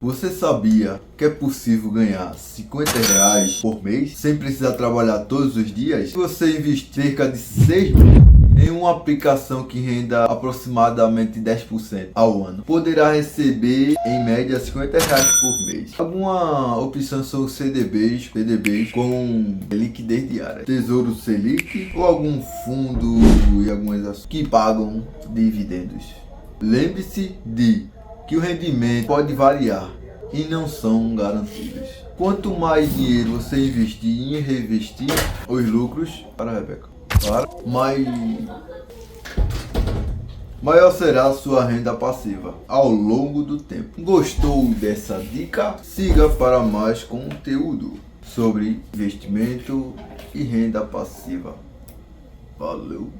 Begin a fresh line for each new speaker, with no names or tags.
Você sabia que é possível ganhar R$ 50 por mês sem precisar trabalhar todos os dias? Se você investir cerca de 6 mil em uma aplicação que renda aproximadamente 10% ao ano, poderá receber em média R$ 50 por mês. Alguma opção são CDBs com liquidez diária, Tesouro Selic ou algum fundo e algumas ações que pagam dividendos. Lembre-se de que o rendimento pode variar e não são garantidos. Quanto mais dinheiro você investir e reinvestir, os lucros maior será a sua renda passiva ao longo do tempo. Gostou dessa dica? Siga para mais conteúdo sobre investimento e renda passiva. Valeu!